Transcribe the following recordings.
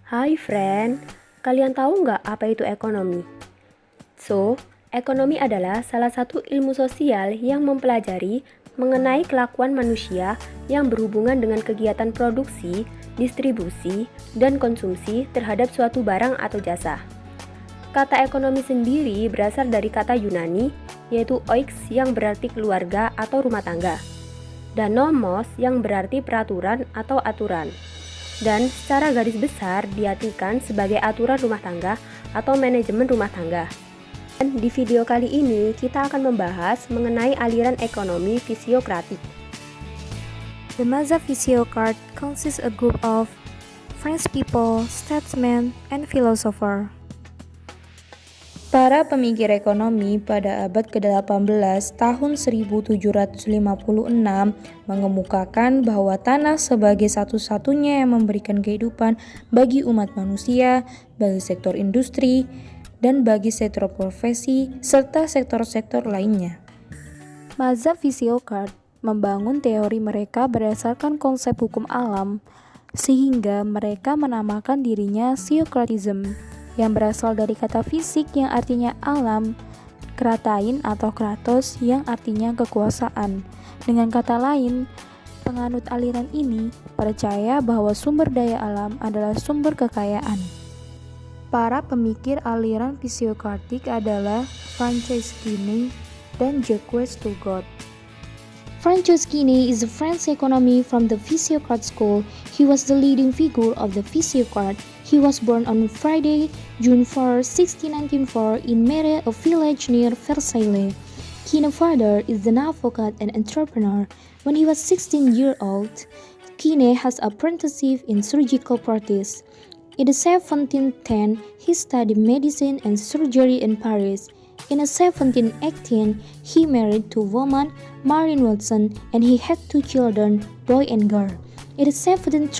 Hai friend, kalian tahu nggak apa itu ekonomi? Ekonomi adalah salah satu ilmu sosial yang mempelajari mengenai kelakuan manusia yang berhubungan dengan kegiatan produksi, distribusi, dan konsumsi terhadap suatu barang atau jasa. Kata ekonomi sendiri berasal dari kata Yunani, yaitu oix yang berarti keluarga atau rumah tangga, dan nomos yang berarti peraturan atau aturan. Dan secara garis besar diartikan sebagai aturan rumah tangga atau manajemen rumah tangga. Dan di video kali ini kita akan membahas mengenai aliran ekonomi fisiokratik. The Mazda Physiocrat consists a group of French people, statesmen, and philosophers. Para pemikir ekonomi pada abad ke-18 tahun 1756 mengemukakan bahwa tanah sebagai satu-satunya yang memberikan kehidupan bagi umat manusia, bagi sektor industri, dan bagi sektor profesi, serta sektor-sektor lainnya. Mazda Physiocrat membangun teori mereka berdasarkan konsep hukum alam, sehingga mereka menamakan dirinya Theocratism, yang berasal dari kata fisik yang artinya alam, kratain atau kratos yang artinya kekuasaan. Dengan kata lain, penganut aliran ini percaya bahwa sumber daya alam adalah sumber kekayaan. Para pemikir aliran fisiokratik adalah Francois Quesnay dan Jacques Turgot. Francois Quesnay is a French economist from the Physiocrat school. He was the leading figure of the Physiocrat. He was born on Friday, June 4, 1694 in Mere, a village near Versailles. Quesnay's father is an advocate and entrepreneur. When he was 16 years old, Quesnay has apprenticeship in surgical practice. In 1710, he studied medicine and surgery in Paris. In 1718, he married two women, Marine Watson, and he had two children, boy and girl. In 1737,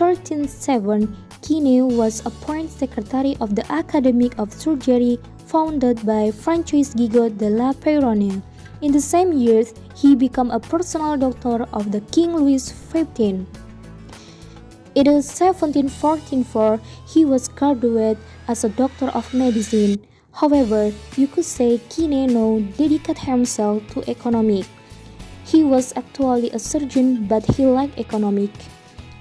Quesnay was appointed secretary of the Academy of Surgery founded by Francois Gigot de la Peyronne. In the same year, he became a personal doctor of the King Louis XV. In 1744, he was graduated as a doctor of medicine. However, you could say Quesnay now dedicated himself to economics. He was actually a surgeon, but he liked economics.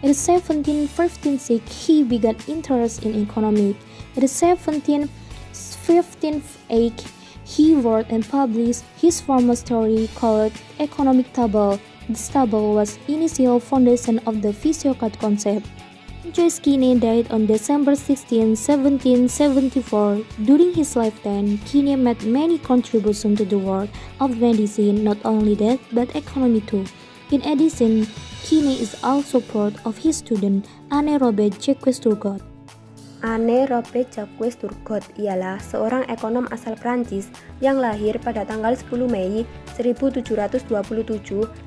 In 1756, he began interest in economics. In 1758, he wrote and published his famous story called Economic Table. This table was initial foundation of the Physiocrat concept. Francois Quesnay died on December 16, 1774. During his lifetime, Quesnay made many contributions to the world of medicine. Not only that, but economy too. In addition, Quesnay is also proud of his student, Anne Robert Jacques Turgot. Anne Robert Jacques Turgot ialah seorang ekonom asal Prancis yang lahir pada tanggal 10 Mei 1727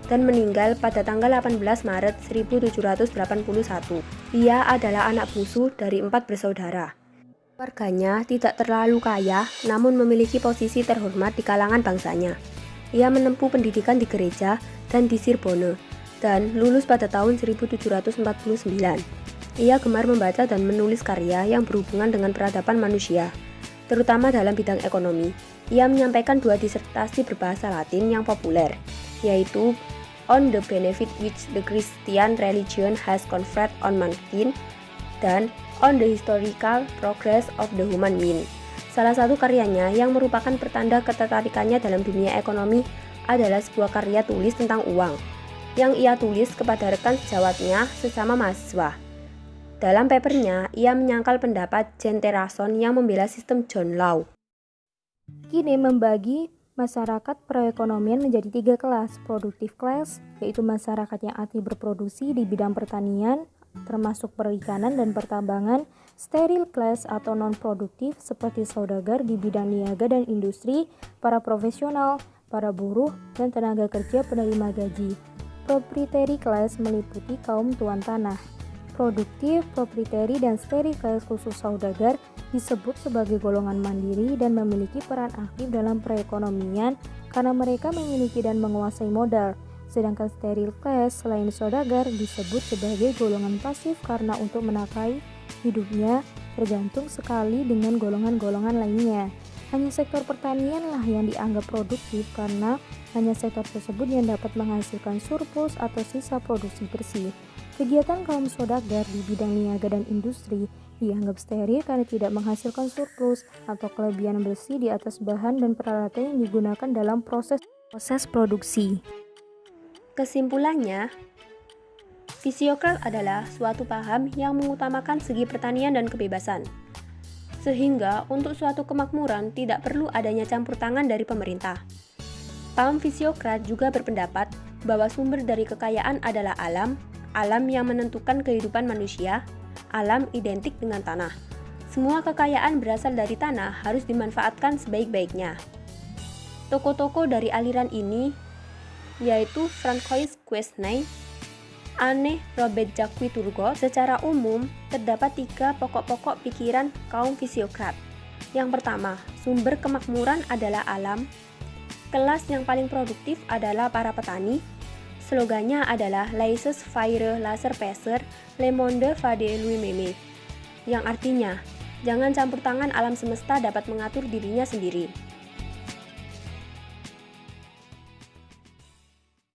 dan meninggal pada tanggal 18 Maret 1781. Ia adalah anak bungsu dari 4 bersaudara. Keluarganya tidak terlalu kaya, namun memiliki posisi terhormat di kalangan bangsanya. Ia menempuh pendidikan di gereja dan di Sorbonne, dan lulus pada tahun 1749. Ia gemar membaca dan menulis karya yang berhubungan dengan peradaban manusia, terutama dalam bidang ekonomi. Ia menyampaikan 2 disertasi berbahasa Latin yang populer, yaitu On the Benefit which the Christian Religion has conferred on Mankind dan On the Historical Progress of the Human Being. Salah satu karyanya yang merupakan pertanda ketertarikannya dalam dunia ekonomi adalah sebuah karya tulis tentang uang, yang ia tulis kepada rekan sejawatnya sesama mahasiswa. Dalam papernya, ia menyangkal pendapat Jean Terrasson yang membela sistem John Law. Quesnay membagi masyarakat perekonomian menjadi 3 kelas. Productive class, yaitu masyarakat yang aktif berproduksi di bidang pertanian, termasuk perikanan dan pertambangan. Sterile class atau non-produktif, seperti saudagar di bidang niaga dan industri, para profesional, para buruh, dan tenaga kerja penerima gaji. Proprietary class meliputi kaum tuan tanah. Produktif, proprietary, dan sterile class khusus saudagar disebut sebagai golongan mandiri dan memiliki peran aktif dalam perekonomian karena mereka memiliki dan menguasai modal. Sedangkan sterile class selain saudagar disebut sebagai golongan pasif karena untuk menafkahi hidupnya tergantung sekali dengan golongan-golongan lainnya. Hanya sektor pertanian lah yang dianggap produktif karena hanya sektor tersebut yang dapat menghasilkan surplus atau sisa produksi bersih. Kegiatan kaum saudagar di bidang niaga dan industri dianggap steril karena tidak menghasilkan surplus atau kelebihan bersih di atas bahan dan peralatan yang digunakan dalam proses produksi. Kesimpulannya, fisiokrat adalah suatu paham yang mengutamakan segi pertanian dan kebebasan. Sehingga untuk suatu kemakmuran tidak perlu adanya campur tangan dari pemerintah. Paham fisiokrat juga berpendapat bahwa sumber dari kekayaan adalah alam, alam yang menentukan kehidupan manusia, alam identik dengan tanah. Semua kekayaan berasal dari tanah harus dimanfaatkan sebaik-baiknya. Tokoh-tokoh dari aliran ini yaitu Francois Quesnay, Anne Robert Jacques Turgot. Secara umum, terdapat 3 pokok-pokok pikiran kaum fisiokrat. Yang pertama, sumber kemakmuran adalah alam. Kelas yang paling produktif adalah para petani. Slogannya adalah Laissez faire la serpesser, le monde va de lui-même, yang artinya, jangan campur tangan, alam semesta dapat mengatur dirinya sendiri.